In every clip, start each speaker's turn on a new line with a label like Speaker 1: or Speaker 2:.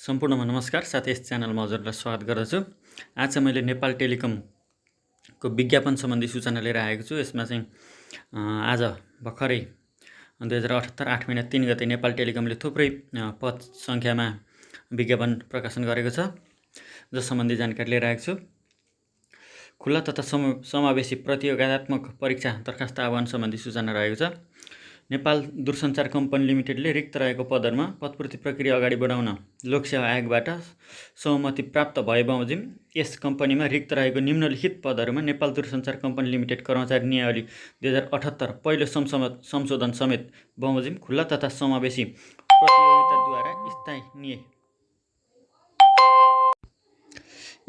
Speaker 1: सम्पूर्णमा नमस्कार साथै यस च्यानलमा हजुरलाई स्वागत गर्दछु। आज चाहिँ मैले नेपाल टेलिकमको विज्ञापन सम्बन्धी सूचना लिएर आएको छु। यसमा चाहिँ आज भर्खरै 2078 8 महिना 3 गते नेपाल टेलिकमले थुप्रै पद सङ्ख्यामा विज्ञापन प्रकाशन गरेको छ, जस सम्बन्धी जानकारी लिएर आएको छु। खुल्ला तथा समावेशी प्रतियोगितात्मक परीक्षा दरखास्त आह्वान सम्बन्धी सूचना रहेको छ। नेपाल दूरसञ्चार कम्पनी लिमिटेडले रिक्त रहेको पदहरूमा पदपूर्ति प्रक्रिया अगाडि बढाउन लोकसेवा आयोगबाट सहमति प्राप्त भए बमोजिम यस कम्पनीमा रिक्त रहेको निम्नलिखित पदहरूमा नेपाल दूरसञ्चार कम्पनी लिमिटेड कर्मचारी नियावली 2078 पहिलो संशोधन समेत बमोजिम खुल्ला तथा समावेशी प्रतियोगिताद्वारा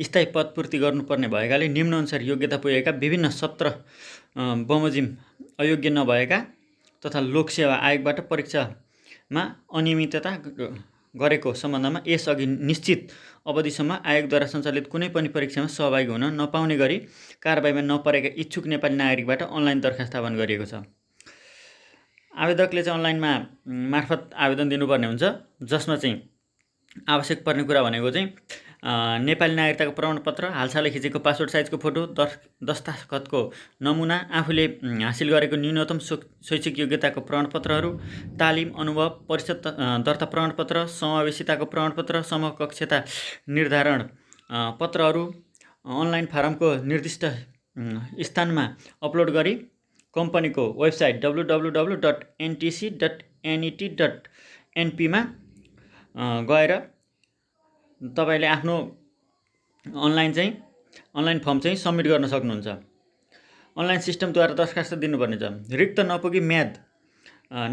Speaker 1: स्थायी पदपूर्ति गर्नुपर्ने भएकाले निम्नअनुसार योग्यता पुगेका विभिन्न 17 बमोजिम अयोग्य नभएका तथा लोकसेवा आयोगबाट परीक्षामा अनियमितता गरेको सम्बन्धमा यसअघि निश्चित अवधिसम्म आयोगद्वारा सञ्चालित कुनै पनि परीक्षामा सहभागी हुन नपाउने गरी कारबाहीमा नपरेका इच्छुक नेपाली नागरिकबाट अनलाइन दरखास्त आह्वान गरिएको छ। आवेदकले चाहिँ अनलाइनमा मार्फत आवेदन दिनुपर्ने हुन्छ, जसमा चाहिँ आवश्यक पर्ने कुरा भनेको चाहिँ नेपाली नागरिकताको प्रमाणपत्र, हालसालै खिचेको पासपोर्ट साइजको फोटो, दस्ताखतको नमुना, आफूले हासिल गरेको न्यूनतम शैक्षिक योग्यताको प्रमाणपत्रहरू, तालिम अनुभव, परिषद दर्ता प्रमाणपत्र, समावेशिताको प्रमाणपत्र, समकक्षता निर्धारण पत्रहरू अनलाइन फारमको निर्दिष्ट स्थानमा अपलोड गरी कम्पनीको वेबसाइट www.ntc.net.np मा गएर तपाईले आफ्नो अनलाइन फर्म चाहिँ सबमिट गर्न सक्नुहुन्छ। अनलाइन सिस्टमद्वारा दरखास्त दिनुपर्ने छ। रिक्त नपुगी म्याद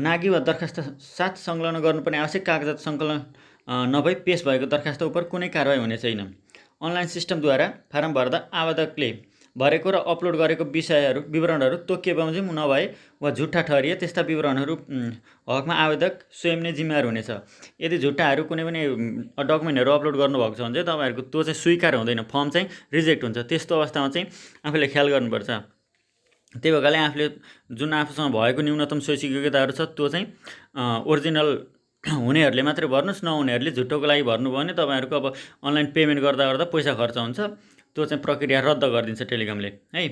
Speaker 1: नागी वा दरखास्त साथ संलग्न गर्नुपर्ने आवश्यक कागजात सङ्कलन नभई पेश भएको दरखास्त उप कुनै कारबाही हुने छैन। अनलाइन सिस्टमद्वारा फारम भर्दा आवेदकले भरेको र अपलोड गरेको विवरणहरू तोकिए बमोजिम नभए वा झुट्टा ठहरिए त्यस्ता विवरणहरू हकमा आवेदक स्वयं नै जिम्मेवार हुनेछ। यदि झुट्टाहरू कुनै पनि डकुमेन्टहरू अपलोड गर्नुभएको छ भने चाहिँ तपाईँहरूको त्यो चाहिँ स्वीकार हुँदैन, फर्म चाहिँ रिजेक्ट हुन्छ। त्यस्तो अवस्थामा चाहिँ आफूले ख्याल गर्नुपर्छ। त्यही भएकाले आफूले जुन आफूसँग भएको न्यूनतम शैक्षिक योग्यताहरू छ त्यो चाहिँ ओरिजिनल हुनेहरूले मात्रै भर्नुहोस्, नहुनेहरूले झुट्टोको लागि भन्नुभयो भने तपाईँहरूको अब अनलाइन पेमेन्ट गर्दा पैसा खर्च हुन्छ, त्यो चाहिँ प्रक्रिया रद्द गरिदिन्छ टेलिकमले है।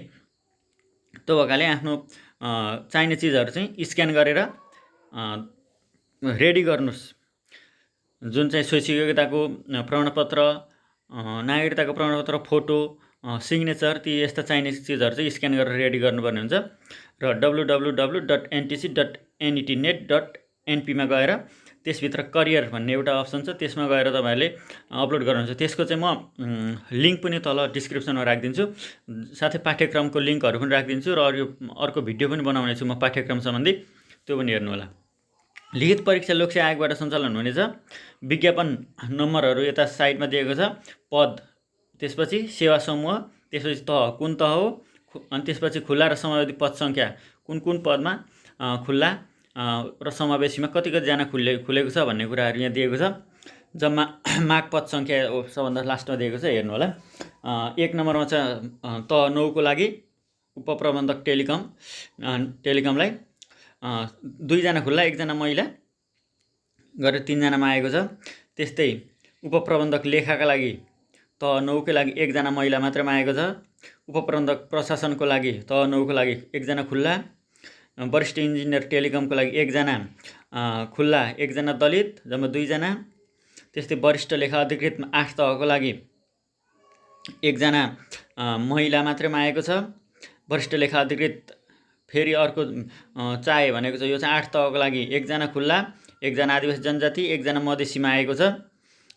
Speaker 1: त्यो भएकाले आफ्नो चाहिने चिजहरू चाहिँ स्क्यान गरेर रेडी गर्नुहोस्। जुन चाहिँ शैक्षिक योग्यताको प्रमाणपत्र, नागरिकताको प्रमाणपत्र, फोटो, सिग्नेचर, ती यस्ता चाहिने चिजहरू चाहिँ स्क्यान गरेर रेडी गर्नुपर्ने हुन्छ र www.ntc.net.np मा गएर त्यसभित्र करियर भन्ने एउटा अप्सन छ, त्यसमा गएर तपाईँहरूले अपलोड गर्नुहुन्छ। त्यसको चाहिँ म लिङ्क पनि तल डिस्क्रिप्सनमा राखिदिन्छु, साथै पाठ्यक्रमको लिङ्कहरू पनि राखिदिन्छु र अर्को भिडियो पनि बनाउने छु म पाठ्यक्रम सम्बन्धी, त्यो पनि हेर्नुहोला। लिखित परीक्षा लोकसेवा आयोगबाट सञ्चालन हुनेछ। विज्ञापन नम्बरहरू यता साइडमा दिएको छ। पद, त्यसपछि सेवा समूह, त्यसपछि तह कुन तह हो, अनि त्यसपछि खुल्ला र समावेशी पद सङ्ख्या कुन पदमा खुल्ला र समावेशीमा कतिजना खुलेको छ भन्ने कुराहरू यहाँ दिएको छ। जम्मा माग पद सङ्ख्या सबभन्दा लास्टमा दिएको छ, हेर्नु होला। 1 नम्बरमा छ तह 9 को लागि उपप्रबन्धक टेलिकमलाई 2 जना खुल्ला 1 जना महिला गरेर 3 जनामा आएको छ। त्यस्तै उपप्रबन्धक लेखाका लागि तह 9 को लागि 1 जना महिला मात्रमा आएको छ। उपप्रबन्धक प्रशासनको लागि तह 9 को लागि 1 जना खुल्ला। वरिष्ठ इन्जिनियर टेलिकमको लागि 1 जना खुल्ला 1 जना दलित, जम्मा 2 जना। त्यस्तै वरिष्ठ लेखा अधिकृत 8 तहको लागि 1 जना महिला मात्रमा आएको छ। वरिष्ठ लेखा अधिकृत फेरि अर्को चाहे भनेको छ, यो चाहिँ 8 तहको लागि 1 जना खुल्ला, 1 जना आदिवासी जनजाति, 1 जना मधेसीमा आएको छ।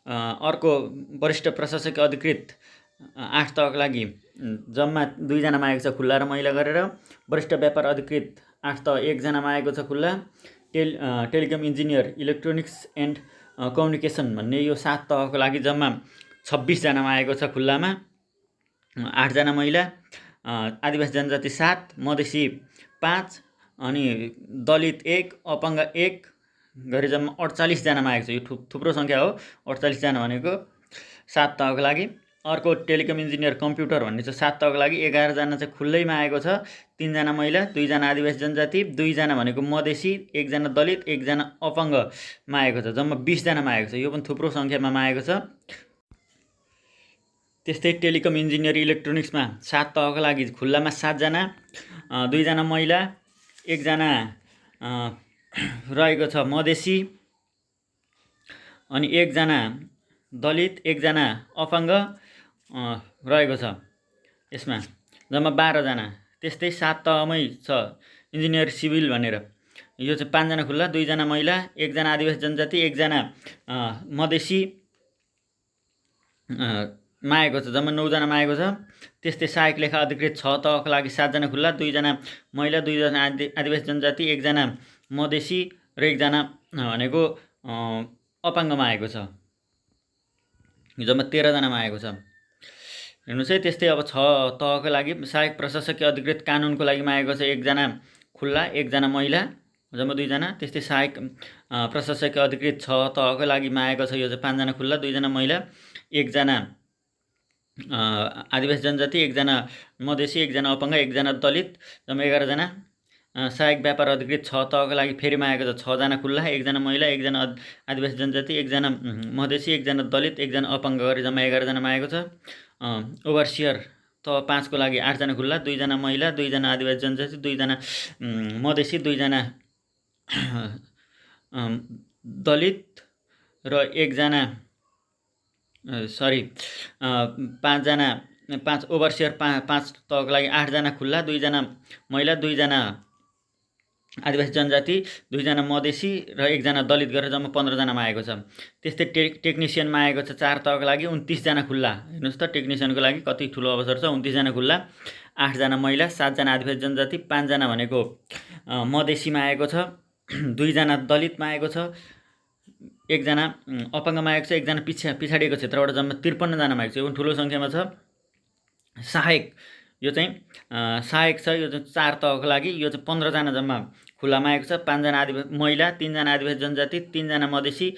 Speaker 1: अर्को वरिष्ठ प्रशासकीय अधिकृत 8 तहको लागि जम्मा 2 जनामा आएको छ, खुल्ला र महिला गरेर। वरिष्ठ व्यापार अधिकृत 8 तह 1 जनामा आएको छ, खुल्ला। Telecom engineer electronics and communication भन्ने यो 7 तहको लागि जम्मा 26 जनामा आएको छ, खुल्लामा। 8 जना महिला, आदिवासी जनजाति 7, मधेसी 5, अनि दलित 1, अपाङ्ग 1 गरी जम्मा 48 जनामा आएको छ। यो थुप्रो सङ्ख्या हो। 48 जना भनेको 7 तहको लागि। अर्को टेलिकम इन्जिनियर कम्प्युटर भन्ने चाहिँ 7 तहको लागि 11 जना चाहिँ खुल्लैमा आएको छ। 3 जना महिला, 2 जना आदिवासी जनजाति, 2 जना भनेको मधेसी, 1 जना दलित, 1 जना अपाङ्गमा आएको छ। जम्मा 20 जनामा आएको छ। यो पनि थुप्रो सङ्ख्यामा आएको छ। त्यस्तै टेलिकम इन्जिनियर इलेक्ट्रोनिक्समा 7 तहको लागि खुल्लामा 7 जना, 2 जना महिला, 1 जना रहेको छ मधेसी, अनि 1 जना दलित, 1 जना अपाङ्ग रहेको छ। यसमा जम्मा 12 जना। त्यस्तै 7 तहमै छ इन्जिनियर सिभिल भनेर। यो चाहिँ 5 जना खुल्ला, 2 जना महिला, 1 जना आदिवासी जनजाति, 1 जना मधेसी मा आएको छ। जम्मा 9 जनामा आएको छ। त्यस्तै सहायक लेखा अधिकृत 6 तहको लागि 7 जना खुल्ला, 2 जना महिला, 2 जना आदिवासी जनजाति, 1 जना मधेसी र 1 जना भनेको अपाङ्गमा आएको छ। जम्मा 13 जनामा आएको छ। हेर्नुहोस् है। त्यस्तै अब 6 तहको लागि सहायक प्रशासकीय अधिकृत कानुनको लागि आएको छ 1 जना खुल्ला, 1 जना महिला, जम्मा 2 जना। त्यस्तै सहायक प्रशासकीय अधिकृत 6 तहको लागि आएको छ। यो चाहिँ 5 जना खुल्ला, 2 जना महिला, 1 जना आदिवासी जनजाति, 1 जना मधेसी, 1 जना अपाङ्ग, 1 जना दलित, जम्मा 11 जना। सहायक व्यापार अधिकृत 6 तहको लागि फेरि आएको छ 6 जना खुल्ला, 1 जना महिला, 1 जना आदिवासी जनजाति, 1 जना मधेसी, 1 जना दलित, 1 जना अपाङ्ग गरी जम्मा 11 जनामा आएको छ। ओभरसियर तह 5 को लागि 8 जना खुल्ला, 2 जना महिला, 2 जना आदिवासी जनजाति, 2 जना मधेसी, 2 जना दलित र 1 जना 5 ओभरसियर 5 तहको लागि 8 जना खुल्ला, 2 जना महिला, 2 जना आदिवासी जनजाति, 2 जना मधेसी र 1 जना दलित गरेर जम्मा 15 जनामा आएको छ। त्यस्तै टेक्निसियनमा आएको छ 4 तहको लागि 29 जना खुल्ला। हेर्नुहोस् त टेक्निसियनको लागि कति ठुलो अवसर छ। 29 जना खुल्ला, 8 जना महिला, 7 जना आदिवासी जनजाति, 5 जना भनेको मधेसीमा आएको छ, 2 जना दलितमा आएको छ, 1 जना अपाङ्गमा आएको छ, 1 जना पिछाडिएको क्षेत्रबाट जम्मा 53 जनामा आएको छ। यो पनि ठुलो सङ्ख्यामा छ। सहायक यो चाहिँ सहायक छ। यो चाहिँ 4 तहको लागि यो चाहिँ 15 जना जम्मा खुल्लामा आएको छ। 5 जना आदिवासी महिला, 3 जना आदिवासी जनजाति, 3 जना मधेसी,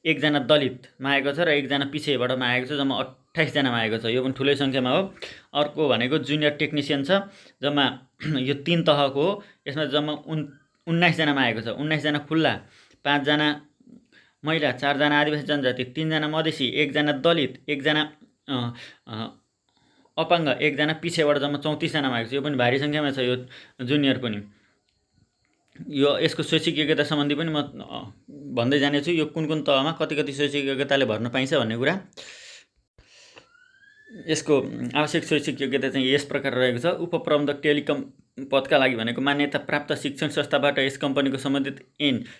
Speaker 1: 1 जना दलितमा आएको छ र 1 जना पिछेबाट आएको छ। जम्मा 28 जनामा आएको छ। यो पनि ठुलै सङ्ख्यामा हो। अर्को भनेको जुनियर टेक्निसियन छ। जम्मा यो 3 तहको हो। यसमा जम्मा 19 जनामा आएको छ। 19 जना खुल्ला, 5 जना महिला, 4 जना आदिवासी जनजाति, 3 जना मधेसी, 1 जना दलित, 1 जना अपाङ्ग, 1 जना पिछेबाट जम्मा 34 जनामा आएको छ। यो पनि भारी सङ्ख्यामा छ। यो जुनियर पनि यो यसको शैक्षिक योग्यता सम्बन्धी पनि म भन्दै जानेछु। यो कुन कुन तहमा कति शैक्षिक योग्यताले भर्न पाइन्छ भन्ने कुरा। यसको आवश्यक शैक्षिक योग्यता चाहिँ यस प्रकार रहेको छ। उपप्रबन्धक टेलिकम पदका लागि भनेको मान्यता प्राप्त शिक्षण संस्थाबाट यस कम्पनीको सम्बन्धित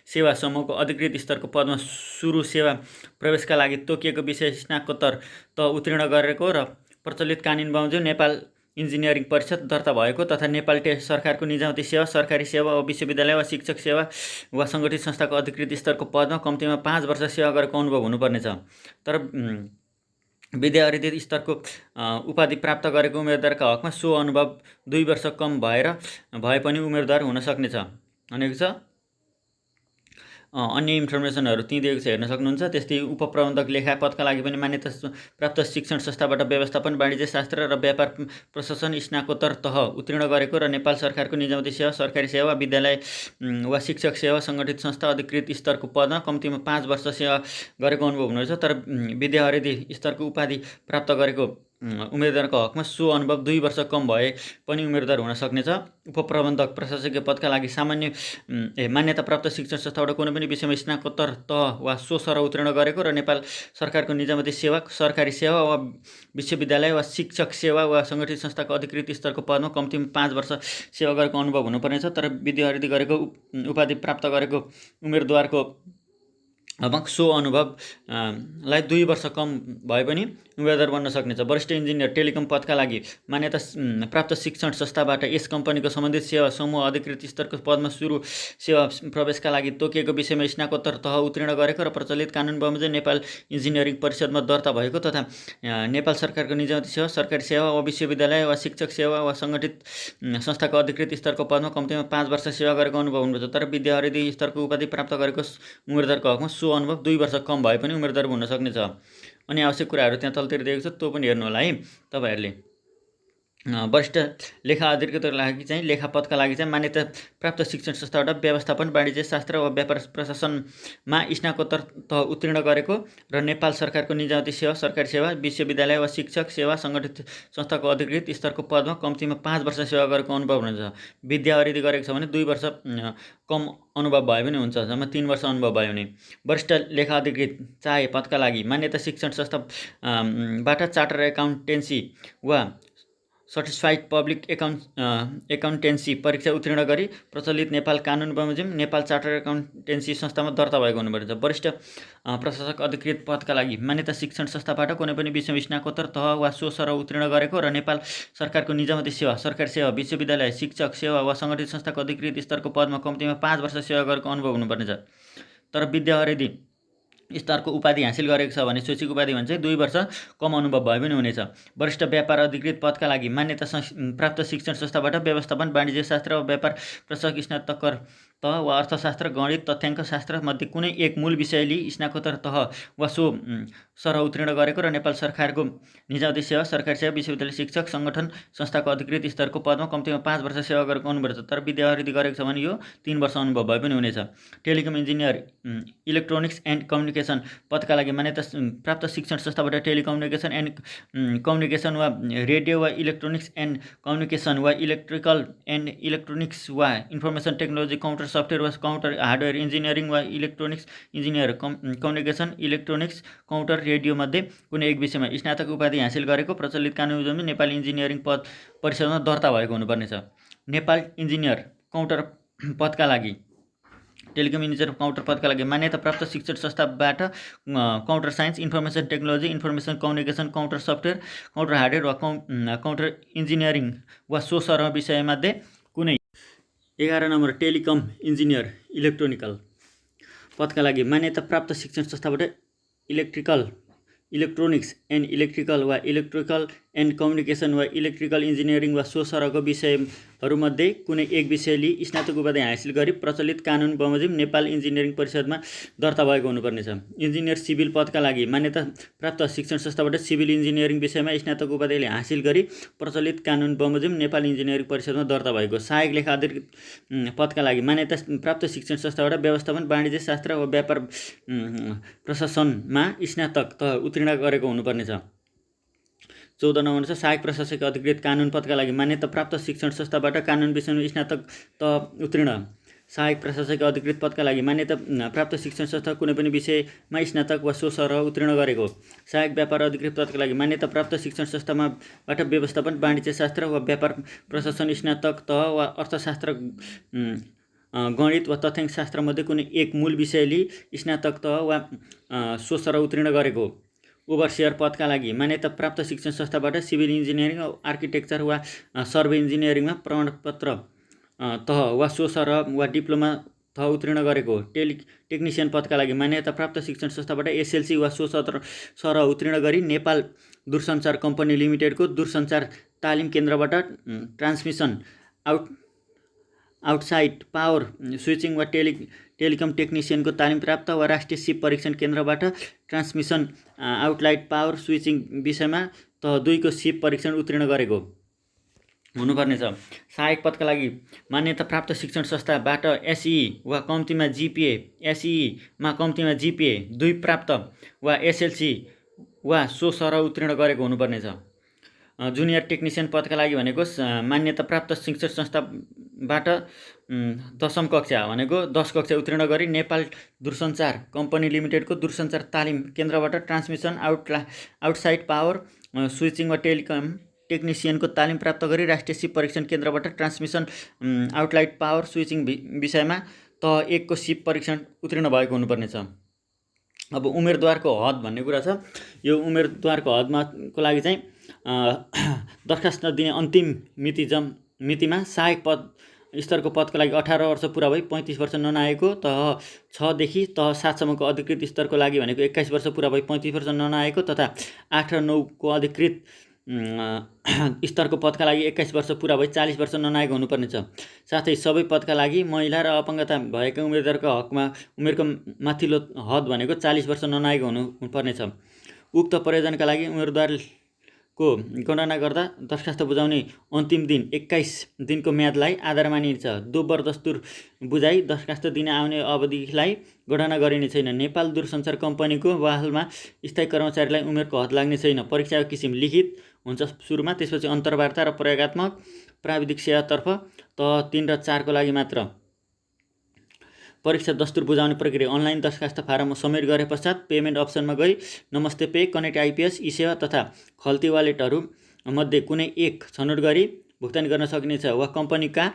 Speaker 1: सेवा समूहको अधिकृत स्तरको पदमा सुरु सेवा प्रवेशका लागि तोकिएको विषय स्नातकोत्तर तह उत्तीर्ण गरेको र प्रचलित कानुन बमोजिम नेपाल इन्जिनियरिङ परिषद दर्ता भएको तथा नेपाल सरकारको निजामती सेवा, सरकारी सेवा वा विश्वविद्यालय वा शिक्षक सेवा वा सङ्गठित संस्थाको अधिकृत स्तरको पदमा कम्तीमा 5 वर्ष सेवा गरेको अनुभव हुनुपर्नेछ। तर विद्यार्थी स्तरको उपाधि प्राप्त गरेको उम्मेदवारका हकमा सो अनुभव 2 वर्ष कम भए पनि उम्मेदवार हुन सक्नेछ भनेको छ। अन्य इन्फर्मेसनहरू त्यही दिएको छ, हेर्न सक्नुहुन्छ। त्यस्तै उपप्रबन्धक लेखा पदका लागि पनि मान्यता प्राप्त शिक्षण संस्थाबाट व्यवस्थापन, वाणिज्य शास्त्र र व्यापार प्रशासन स्नातकोत्तर तह उत्तीर्ण गरेको र नेपाल सरकारको निजामती सेवा, सरकारी सेवा, विद्यालय वा शिक्षक सेवा, सङ्गठित संस्था अधिकृत स्तरको पदमा कम्तीमा 5 वर्ष सेवा गरेको अनुभव हुनुहुन्छ। तर विद्यार्थी स्तरको उपाधि प्राप्त गरेको उम्मेदवारको हकमा सो अनुभव 2 वर्ष कम भए पनि उम्मेदवार हुन सक्नेछ। उपप्रबन्धक प्रशासकीय पदका लागि मान्यता प्राप्त शिक्षण संस्थाबाट कुनै पनि विषयमा स्नातकोत्तर तह वा सो सर उत्तीर्ण गरेको र नेपाल सरकारको निजामती सेवा, सरकारी सेवा वा विश्वविद्यालय वा शिक्षक सेवा वा सङ्गठित संस्थाको अधिकृत स्तरको पदमा कम्तीमा 5 वर्ष सेवा गरेको अनुभव हुनुपर्नेछ। तर विद्यार्थी गरेको उपाधि प्राप्त गरेको उम्मेदवारको सो अनुभवलाई 2 वर्ष कम भए पनि उम्मेदवार बन्न सक्नेछ। वरिष्ठ इन्जिनियर टेलिकम पदका लागि मान्यता प्राप्त शिक्षण संस्थाबाट यस कम्पनीको सम्बन्धित सेवा समूह अधिकृत स्तरको पदमा सुरु सेवा प्रवेशका लागि तोकिएको विषयमा स्नातकोत्तर तह उत्तीर्ण गरेको र प्रचलित कानुन बमोजिम नेपाल इन्जिनियरिङ परिषदमा दर्ता भएको तथा नेपाल सरकारको निजामती सेवा, सरकारी सेवा वा विश्वविद्यालय वा शिक्षक सेवा वा सङ्गठित संस्थाको अधिकृत स्तरको पदमा कम्तीमा 5 वर्ष सेवा गरेको अनुभव हुनुपर्छ। तर विद्यार्थी स्तरको उपाधि प्राप्त गरेको उम्मेदवारको हकमा सो अनुभव 2 वर्ष कम भए पनि उम्मेदवार हुन सक्नेछ। अनि आवश्यक कुराहरू त्यहाँ तलतिर दिएको छ, त्यो पनि हेर्नु होला है तपाईँहरूले। वरिष्ठ लेखा अधिकृतका लागि चाहिँ लेखा पदका लागि चाहिँ मान्यता प्राप्त शिक्षण संस्थाबाट व्यवस्थापन वाणिज्य शास्त्र वा व्यापार प्रशासनमा स्नातकोत्तर तह उत्तीर्ण गरेको र नेपाल सरकारको निजामती सेवा, सरकारी सेवा, विश्वविद्यालय वा शिक्षक सेवा सङ्गठित संस्थाको अधिकृत स्तरको पदमा कम्तीमा 5 वर्ष सेवा गरेको अनुभव हुनुहुन्छ। विद्यावरिधि गरेको छ भने 2 वर्ष कम अनुभव भए पनि हुन्छ, जम्मा 3 वर्ष अनुभव भयो भने। वरिष्ठ लेखा अधिकृत चाहे पदका लागि मान्यता शिक्षण संस्थाबाट चार्टर एकाउन्टेन्सी वा सर्टिफाइड पब्लिक एकाउन्टेन्सी परीक्षा उत्तीर्ण गरी प्रचलित नेपाल कानुन बमोजिम नेपाल चार्टर एकाउन्टेन्सी संस्थामा दर्ता भएको हुनुपर्छ। वरिष्ठ प्रशासक अधिकृत पदका लागि मान्यता शिक्षण संस्थाबाट कुनै पनि विषयमा स्नातकोत्तर तह वा सो सरह उत्तीर्ण गरेको र नेपाल सरकारको निजामती सेवा, सरकारी सेवा, विश्वविद्यालय, शिक्षक सेवा वा सङ्गठित संस्थाको अधिकृत स्तरको पदमा कम्तीमा 5 वर्ष सेवा गरेको अनुभव हुनुपर्नेछ। तर विद्यावरिधि स्तरको उपाधि हासिल गरेको छ भने शैक्षिक उपाधि भने चाहिँ 2 वर्ष कम अनुभव भए पनि हुनेछ। वरिष्ठ व्यापार अधिकृत पदका लागि मान्यता प्राप्त शिक्षण संस्थाबाट व्यवस्थापन वाणिज्य शास्त्र वा व्यापार प्रशासक स्नातकोत्तर तह वा अर्थशास्त्र, गणित, तथ्याङ्क शास्त्र मध्ये कुनै एक मूल विषय लिई स्नातकोत्तर तह वा सो सरह उत्तीर्ण गरेको र नेपाल सरकारको निजामती सेवा, सरकारी सेवा, विश्वविद्यालय, शिक्षक सङ्गठन संस्थाको अधिकृत स्तरको पदमा कम्तीमा 5 वर्ष सेवा गरेको अनुभव छ। तर विद्यावरिधि गरेको छ भने यो 3 वर्ष अनुभव भए पनि हुनेछ। Telecom engineer, electronics and communication पदका लागि मान्यता प्राप्त शिक्षण संस्थाबाट टेलिकम्युनिकेसन एन्ड कम्युनिकेसन वा रेडियो वा इलेक्ट्रोनिक्स एन्ड कम्युनिकेसन वा इलेक्ट्रिकल एन्ड इलेक्ट्रोनिक्स वा इन्फर्मेसन टेक्नोलोजी, काउन्टर सफ्टवेयर वा काउन्टर हार्डवेयर इन्जिनियरिङ वा electronics engineer, communication, electronics, counter radio मध्ये कुनै एक विषयमा स्नातक उपाधि हासिल गरेको प्रचलित कानुन नेपाली इन्जिनियरिङ पद परिषदमा दर्ता भएको हुनुपर्नेछ। नेपाल इन्जिनियर काउन्टर पदका लागि टेलिकम इन्जिनियर काउन्टर पदका लागि मान्यता प्राप्त शिक्षण संस्थाबाट counter science, information technology, information communication, counter software, counter hardware वा काउन्टर इन्जिनियरिङ वा सो सरह विषयमध्ये कुनै 11 नम्बर टेलिकम इन्जिनियर इलेक्ट्रोनिकल पदका लागि मान्यता प्राप्त शिक्षण संस्थाबाट इलेक्ट्रोनिक्स एन्ड इलेक्ट्रिकल वा इलेक्ट्रिकल एन्ड कम्युनिकेसन वा इलेक्ट्रिकल इन्जिनियरिङ वा सो सरहको विषयहरूमध्ये कुनै एक विषय लिई स्नातक उपाधि हासिल गरी प्रचलित कानुन बमोजिम नेपाल इन्जिनियरिङ परिषदमा दर्ता भएको हुनुपर्नेछ। इन्जिनियर सिभिल पदका लागि मान्यता प्राप्त शिक्षण संस्थाबाट सिभिल इन्जिनियरिङ विषयमा स्नातक उपाधि हासिल गरी प्रचलित कानुन बमोजिम नेपाल इन्जिनियरिङ परिषदमा दर्ता भएको। सहायक लेखा अधिकृत पदका लागि मान्यता प्राप्त शिक्षण संस्थाबाट व्यवस्थापन वाणिज्य शास्त्र वा व्यापार प्रशासनमा स्नातक तह उत्तीर्ण गरेको हुनुपर्नेछ। 14 नम्बर छ सहायक प्रशासक अधिकृत कानुन पदका लागि मान्यता प्राप्त शिक्षण संस्थाबाट कानुन विषयमा स्नातक तह उत्तीर्ण। सहायक प्रशासक अधिकृत पदका लागि मान्यता प्राप्त शिक्षण संस्था कुनै पनि विषयमा स्नातक वा सो सरह उत्तीर्ण गरेको। सहायक व्यापार अधिकृत पदका लागि मान्यता प्राप्त शिक्षण संस्थाबाट व्यवस्थापन वाणिज्य शास्त्र वा व्यापार प्रशासन स्नातक तह वा अर्थशास्त्र, गणित वा तथ्याङ्क शास्त्रमध्ये कुनै एक मूल विषय लिई स्नातक तह वा सो सरह उत्तीर्ण गरेको। ओभरसियर पदका लागि मान्यता प्राप्त शिक्षण संस्थाबाट सिभिल इन्जिनियरिङ, आर्किटेक्चर वा सर्वे इन्जिनियरिङमा प्रमाणपत्र तह वा सो सरह वा डिप्लोमा तह उत्तीर्ण गरेको। टेक्निसियन पदका लागि मान्यता प्राप्त शिक्षण संस्थाबाट एसएलसी वा सो सरह उत्तीर्ण गरी नेपाल दूरसञ्चार कम्पनी लिमिटेडको दूरसञ्चार तालिम केन्द्रबाट ट्रान्समिसन, आउटसाइड पावर स्विचिङ वा टेलिकम टेक्निसियनको तालिम प्राप्त वा राष्ट्रिय सिप परीक्षण केन्द्रबाट ट्रान्समिसन, आउटलाइट पावर स्विचिङ विषयमा तह 2 को सिप परीक्षण उत्तीर्ण गरेको हुनुपर्नेछ। सहायक पदका लागि मान्यता प्राप्त शिक्षण संस्थाबाट एसई वा कम्तीमा जिपिए, एसईमा कम्तीमा जिपिए 2 प्राप्त वा एसएलसी वा सो सरह उत्तीर्ण गरेको हुनुपर्नेछ। जुनियर टेक्निसियन पदका लागि भनेको मान्यता प्राप्त शिक्षण संस्थाबाट 10औं कक्षा भनेको 10 कक्षा उत्तीर्ण गरी नेपाल दूरसञ्चार कम्पनी लिमिटेडको दूरसञ्चार तालिम केन्द्रबाट ट्रान्समिसन, आउटसाइड पावर स्विचिङ वा टेलिकम टेक्निसियनको तालिम प्राप्त गरी राष्ट्रिय सिप परीक्षण केन्द्रबाट ट्रान्समिसन, आउटलाइट पावर स्विचिङ विषयमा तह 1 को सिप परीक्षण उत्तीर्ण भएको हुनुपर्नेछ। अब उम्मेदवारको हद भन्ने कुरा छ। यो उम्मेदवारको हदको लागि चाहिँ दरखास्त दिने अन्तिम मितिमा सहायक पद स्तरको पदका लागि 18 वर्ष पुरा भई 35 वर्ष ननाएको, तह 6 देखि तह 7 सम्मको अधिकृत स्तरको लागि भनेको 21 वर्ष पुरा भई 35 वर्ष ननाएको तथा 8 र 9 को अधिकृत स्तरको पदका लागि 21 वर्ष पुरा भई 40 वर्ष ननागेको हुनुपर्नेछ। साथै सबै पदका लागि महिला र अपङ्गता भएका उम्मेदवारको हकमा उमेरको माथिल्लो हद भनेको 40 वर्ष ननागेको हुनुपर्नेछ। उक्त प्रयोजनका लागि उम्मेदवारको गणना गर्दा दरखास्त बुझाउने अन्तिम दिन 21 दिनको म्यादलाई आधार मानिनेछ। दोब्बर दस्तुर बुझाइ दरखास्त दिन आउने अवधिलाई गणना गरिने छैन। नेपाल दूरसञ्चार कम्पनीको बहालमा स्थायी कर्मचारीलाई उमेरको हद लाग्ने छैन। परीक्षाको किसिम लिखित हुन्छ सुरुमा, त्यसपछि अन्तर्वार्ता र प्रयोगात्मक प्राविधिक सेवातर्फ तह 3 र 4 को लागि मात्र। परीक्षा दस्तुर बुझाउने प्रक्रिया अनलाइन दरखास्त फारम सब्मिट गरे पश्चात पेमेन्ट अप्सनमा गई नमस्ते पे, कनेक्ट आइपिएस, ई-सेवा तथा खल्ती वालेटहरू मध्ये कुनै एक छनौट गरी भुक्तानी गर्न सकिनेछ वा कम्पनीका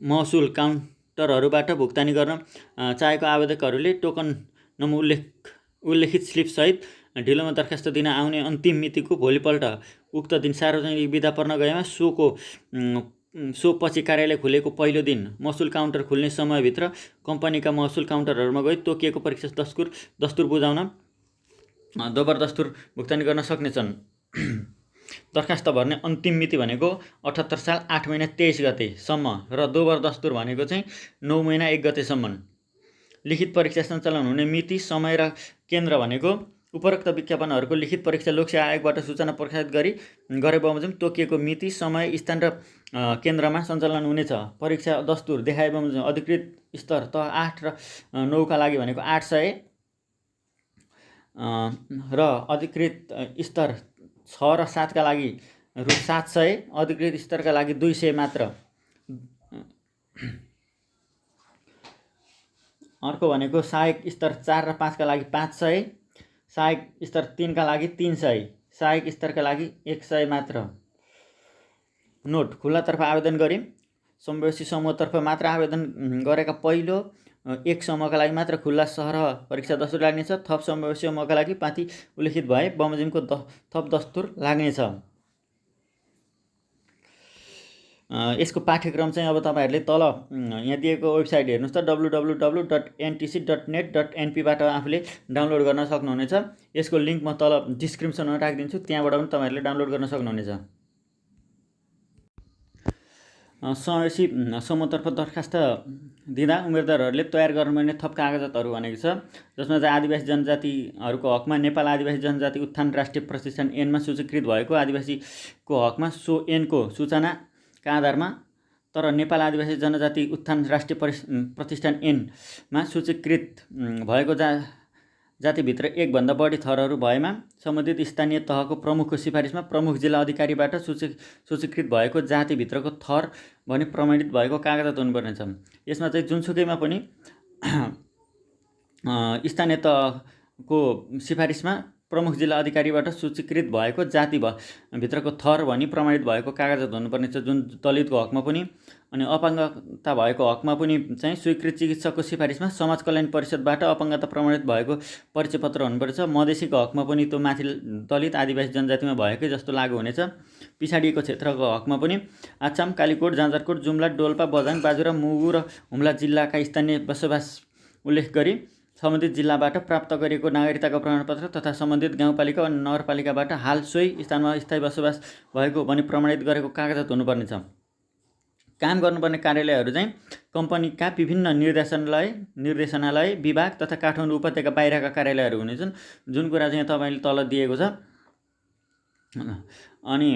Speaker 1: महसुल काउन्टरहरूबाट भुक्तानी गर्न चाहेको आवेदकहरूले टोकन नम्बर उल्लेखित स्लिपसहित ढिलोमा दरखास्त दिन आउने अन्तिम मितिको भोलिपल्ट उक्त दिन सार्वजनिक बिदा पर्न गएमा सो पछि कार्यालय खुलेको पहिलो दिन महसुल काउन्टर खुल्ने समयभित्र कम्पनीका महसुल काउन्टरहरूमा गई तोकिएको परीक्षा दस्तुर बुझाउन दोब्बर दस्तुर भुक्तानी गर्न सक्नेछन्। दरखास्त भर्ने अन्तिम मिति भनेको 78 साल 8 महिना 23 गतेसम्म र दोब्बर दस्तुर भनेको चाहिँ 9 महिना 1 गतेसम्म। लिखित परीक्षा सञ्चालन हुने मिति, समय र केन्द्र भनेको उपरोक्त विज्ञापनहरूको लिखित परीक्षा लोकसेवा आयोगबाट सूचना प्रकाशित गरे बमोजिम तोकिएको मिति, समय, स्थान र केन्द्रमा सञ्चालन हुनेछ। परीक्षा दस्तुर देखाए बमोजिम अधिकृत स्तर तह 8 र 9 का लागि भनेको 800 र अधिकृत स्तर 6 र 7 का लागि रु 700, अधिकृत स्तरका लागि 200 मात्र। अर्को भनेको सहायक स्तर 4 र 5 का लागि 500, सहायक स्तर 3 का लागि 300, सहायक स्तरका लागि 100 मात्र। नोट: खुल्लातर्फ आवेदन गरी समावेशी समूहतर्फ मात्र आवेदन गरेका पहिलो एक समूहका लागि मात्र खुल्ला सरह परीक्षा दस्तुर लाग्नेछ। थप समावेशी समूहका लागि पाँति उल्लेखित भए बमोजिमको थप दस्तुर लाग्नेछ। यसको पाठ्यक्रम चाहिँ अब तपाईहरुले तल यहाँ दिएको वेबसाइट हेर्नुस् त www.ntc.net.np बाट आफूले डाउनलोड गर्न सक्नुहुनेछ। यसको लिंक म तल डिस्क्रिप्सनमा राखिदिन्छु, त्यहाँबाट पनि तपाईहरुले डाउनलोड गर्न सक्नुहुनेछ। समावेशी समूहतर्फ दरखास्त दिँदा उम्मेदवारहरूले तयार गर्नुपर्ने थप कागजातहरू भनेको छ, जसमा चाहिँ आदिवासी जनजातिहरूको हकमा नेपाल आदिवासी जनजाति उत्थान राष्ट्रिय प्रतिष्ठान ऐनमा सूचीकृत भएको आदिवासीको हकमा सो ऐनको सूचनाका आधारमा तर नेपाल आदिवासी जनजाति उत्थान राष्ट्रिय प्रतिष्ठान ऐनमा सूचीकृत भएको जातिभित्र एकभन्दा बढी थरहरू भएमा सम्बन्धित स्थानीय तहको प्रमुखको सिफारिसमा प्रमुख जिल्ला अधिकारीबाट सूचीकृत भएको जातिभित्रको थर भनी प्रमाणित भएको कागजात हुनुपर्नेछ। यसमा चाहिँ जुनसुकैमा पनि स्थानीय तहको सिफारिसमा प्रमुख जिल्ला अधिकारीबाट सूचीकृत भएको जाति भित्रको थर भनी प्रमाणित भएको कागजात हुनुपर्नेछ। जुन दलितको हकमा पनि अनि अपाङ्गता भएको हकमा पनि चाहिँ स्वीकृत चिकित्सकको सिफारिसमा समाज कल्याण परिषदबाट अपाङ्गता प्रमाणित भएको परिचय पत्र हुनुपर्छ। मधेसीको हकमा पनि त्यो माथि दलित आदिवासी जनजातिमा भएकै जस्तो लागू हुनेछ। पिछाडिएको क्षेत्रको हकमा पनि आछाम, कालीकोट, जाजरकोट, जुम्ला, डोल्पा, बझाङ, बाजुरा, मुगु र हुम्ला जिल्लाका स्थानीय बसोबास उल्लेख गरी सम्बन्धित जिल्लाबाट प्राप्त गरिएको नागरिकताको प्रमाणपत्र तथा सम्बन्धित गाउँपालिका वा नगरपालिकाबाट हाल सोही स्थानमा स्थायी बसोबास भएको भनी प्रमाणित गरेको कागजात हुनुपर्नेछ। काम गर्नुपर्ने कार्यालयहरू चाहिँ कम्पनीका विभिन्न निर्देशनालय, विभाग तथा काठमाडौँ उपत्यका बाहिरका कार्यालयहरू हुनेछन्, जुन कुरा चाहिँ तपाईले तल दिएको छ। अनि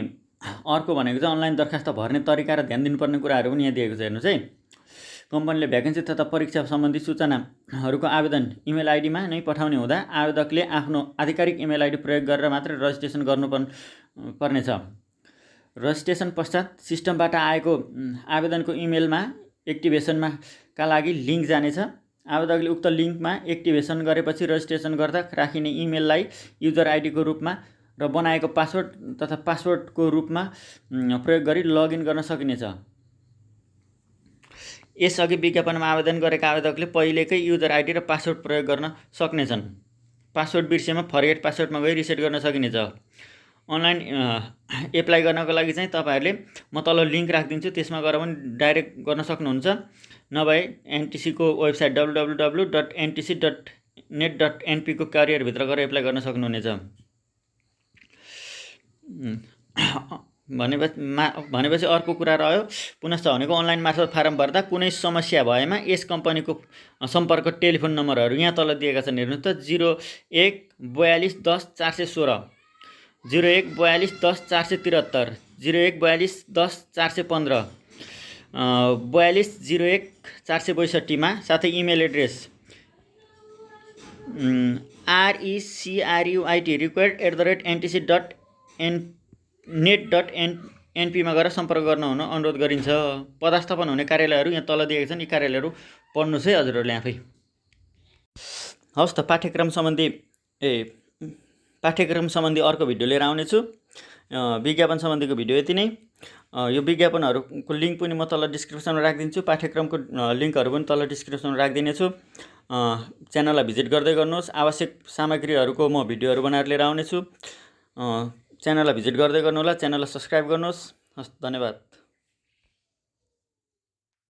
Speaker 1: अर्को भनेको चाहिँ अनलाइन दरखास्त भर्ने तरिका र ध्यान दिनुपर्ने कुराहरू पनि यहाँ दिएको छ। हेर्नुस् है, कम्पनीले भ्याकेन्सी तथा परीक्षा सम्बन्धी सूचनाहरूको आवेदन इमेल आइडीमा नै पठाउने हुँदा आवेदकले आफ्नो आधिकारिक इमेल आइडी प्रयोग गरेर मात्र रजिस्ट्रेसन गर्नुपर्नेछ। रजिस्ट्रेसन पश्चात सिस्टमबाट आएको आवेदनको इमेलमा एक्टिभेसनमा का लागि लिङ्क जानेछ। आवेदकले उक्त लिङ्कमा एक्टिभेसन गरेपछि रजिस्ट्रेसन गर्दा राखिने इमेललाई युजर आइडीको रूपमा र बनाएको पासवर्ड तथा पासवर्डको रूपमा प्रयोग गरी लगइन गर्न सकिनेछ। यसअघि विज्ञापनमा आवेदन गरेका आवेदकले पहिलेकै युजर आइडी र पासवर्ड प्रयोग गर्न सक्नेछन्। पासवर्ड बिर्सेमा फरगेट पासवर्डमा गई रिसेट गर्न सकिनेछ। अनलाइन एप्लाई गर्नको लागि चाहिँ तपाईहरुले म तल लिङ्क राखिदिन्छु, त्यसमा गएर पनि डाइरेक्ट गर्न सक्नुहुन्छ। नभए एनटिसी को वेबसाइट www.ntc.net.np को करियर भित्र गएर एप्लाई गर्न सक्नुहुनेछ। भनेपछि अर्को कुरा रह्यो पुनश्च भनेको अनलाइन मार्फत फारम भर्दा कुनै समस्या भएमा यस कम्पनीको सम्पर्क टेलिफोन नम्बरहरू यहाँ तल दिएका छन्, हेर्नुहोस् त 014210 416, 014210 473, 014210 415, 4201 462 साथै इमेल एड्रेस recruit@ntc.net.np मा गएर सम्पर्क गर्न हुन अनुरोध गरिन्छ। पदस्थापन हुने कार्यालयहरू यहाँ तल दिएका छन्, यी कार्यालयहरू पढ्नुहोस् है हजुरहरूले आफै। हवस् त, पाठ्यक्रम सम्बन्धी अर्को भिडियो लिएर आउनेछु। विज्ञापन सम्बन्धीको भिडियो यति नै। यो विज्ञापनहरूको लिङ्क पनि म तल डिस्क्रिप्सनमा राखिदिन्छु, पाठ्यक्रमको लिङ्कहरू पनि तल डिस्क्रिप्सनमा राखिदिनेछु। च्यानललाई भिजिट गर्दै गर्नुहोस्। आवश्यक सामग्रीहरूको म भिडियोहरू बनाएर लिएर आउनेछु। च्यानललाई भिजिट गर्दै गर्नुहोला, च्यानललाई सब्सक्राइब गर्नुहोस्। हस्, धन्यवाद।